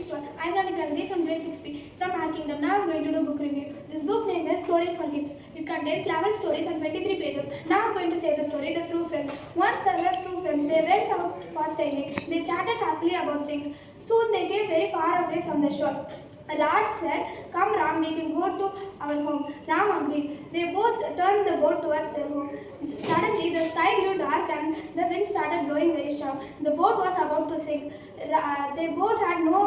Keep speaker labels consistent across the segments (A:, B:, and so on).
A: greetings to all. I am Rani Pragati from grade 6B from our kingdom. Now I am going to do book review. This book name is Stories for Kids. It contains 11 stories and 23 pages. Now I am going to say the story, The True Friends. Once there were two friends. They went out for sailing. They chatted happily about things. Soon they came very far away from the shore. Raj said, "Come Ram, we can go to our home." Ram agreed. They both turned the boat towards their home. Suddenly the sky grew dark and the wind started blowing very strong. The boat was about to sink. They both had no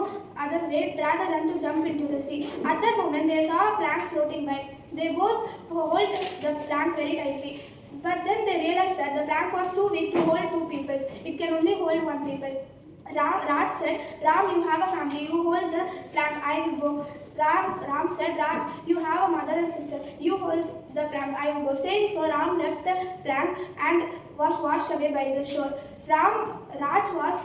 A: other way rather than to jump into the sea. At that moment they saw a plank floating by. They both hold the plank very tightly. But then they realized that the plank was too weak to hold two people. It can only hold one people. Raj said, "Ram, you have a family. You hold the plank. I will go." Ram said, "Raj, you have a mother and sister. You hold the plank. I will go." Saying so, Ram left the plank and was washed away by the shore. Raj was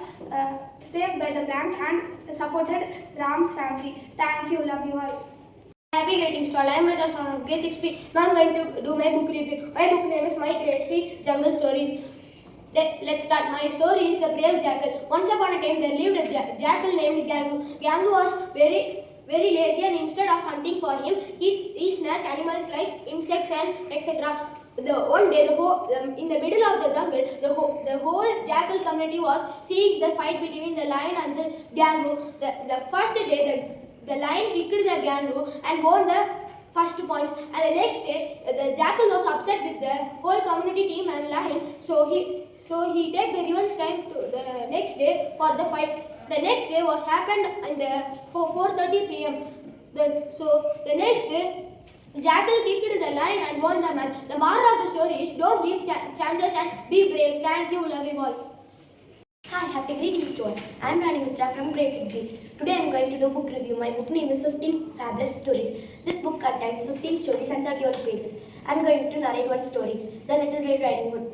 A: saved by the plank and supported Ram's family. Thank you. Love you all.
B: Happy greetings to all. I am Raja from grade 6B. Now I am going to do my book review. My book name is My Crazy Jungle Stories. Let's start. My story is The Brave Jackal. Once upon a time there lived a jackal named Gangu. Gangu was very lazy, and instead of hunting for him, he snatched animals like insects and etc. One day, in the middle of the jungle, the whole jackal community was seeing the fight between the lion and the Gangu. The first day, the lion kicked the Gangu and won the first points, and the next day the jackal was upset with the whole community team and lion, so he take the revenge time to the next day for the fight. The next day was happened in the 4:30 p.m. The next day jackal kicked the lion and won the match. The moral of the story is don't leave chances and be brave. Thank you, love you all.
C: Hi, happy greetings to all. I am Rani Mitra from grade 6B. Today I am going to do book review. My book name is 15 Fabulous Stories. This book contains 15 stories and 31 pages. I am going to narrate one story, The Little Red Riding Hood.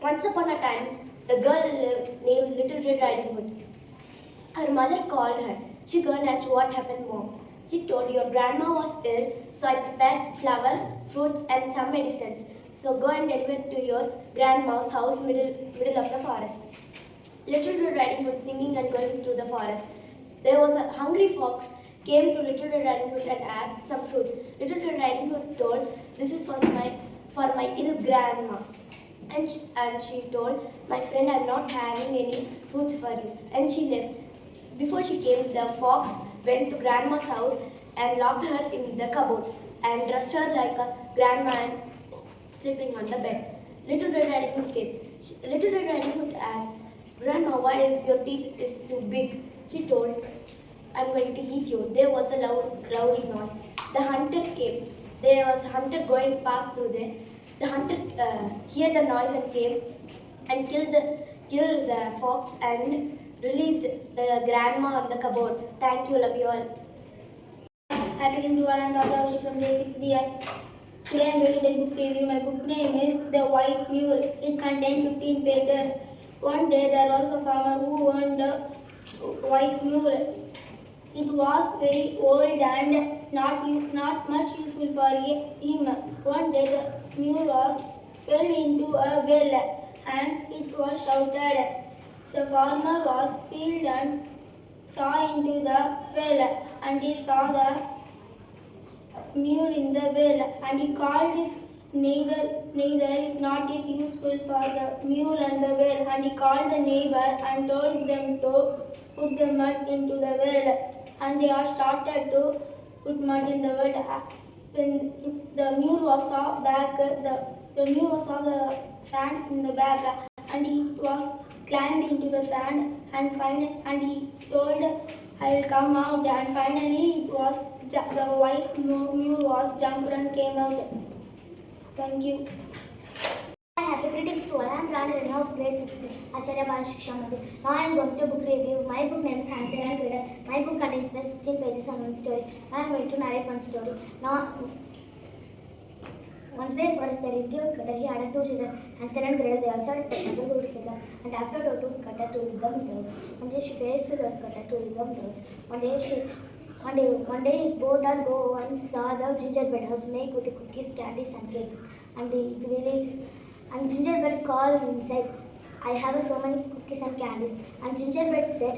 C: Once upon a time, the girl named Little Red Riding Hood. Her mother called her. She girl asked, "What happened, Mom?" She told, "Your grandma was ill, so I prepared flowers, fruits and some medicines. So go and deliver it to your grandma's house middle of the forest." Little Red Riding Hood singing and going through the forest. There was a hungry fox came to Little Red Riding Hood and asked some fruits. Little Red Riding Hood told, "This is for my ill grandma." And she told, "My friend, I am not having any fruits for you." And she left. Before she came, the fox went to grandma's house and locked her in the cupboard and dressed her like a grandma and sleeping on the bed. Little Red Riding Hood came. Little Red Riding Hood asked, "Grandma, why is your teeth is too big?" She told, "I'm going to eat you." There was a loud noise. The hunter came. There was a hunter going past through there. The hunter heard the noise and came and killed the fox and released the grandma on the cupboard. Thank you, love you all.
D: Happy to all, and Raja from grade 6B. Today I am going to do book review. My book name is The Wise Mule. It contains 15 pages. One day there was a farmer who owned a wise mule. It was very old and not much useful for him. One day the mule fell into a well and it was shouted. The farmer was peeled and saw into the well, and he saw the mule in the well, and he called his neither is not is useful for the mule and the well, and he called the neighbor and told them to put the mud into the well, and they all started to put mud in the well. When the mule saw the sand in the bag, and he was climbed into the sand, and he told, "I will come out," and finally the wise mule was jumped and came out. Thank you.
C: Hi, happy greetings to all. I am Rani of grade 6B, ACHARIYA SIKSHA. Now I am going to book review. My book name is Hansel and Gretel. My book contains 16 pages and one story. Now I am going to narrate one story. Now, once were a forest, there lived a woodcutter. He had two children, Hansel and Gretel. They also had a stepmother who lived with them. And after the woodcutter to live them with the woods. One day she faced the woodcutter to live them with the woods. One day he bowed and go and saw the gingerbread house made with the cookies, candies and cakes and the jewelries. And gingerbread called and said, "I have so many cookies and candies." And gingerbread said,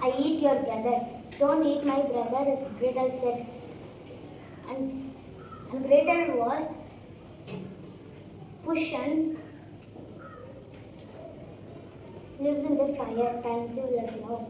C: "I eat your brother."
D: Don't eat my brother, Gretel said. And Gretel was pushed and lived in the fire. Thank you, love.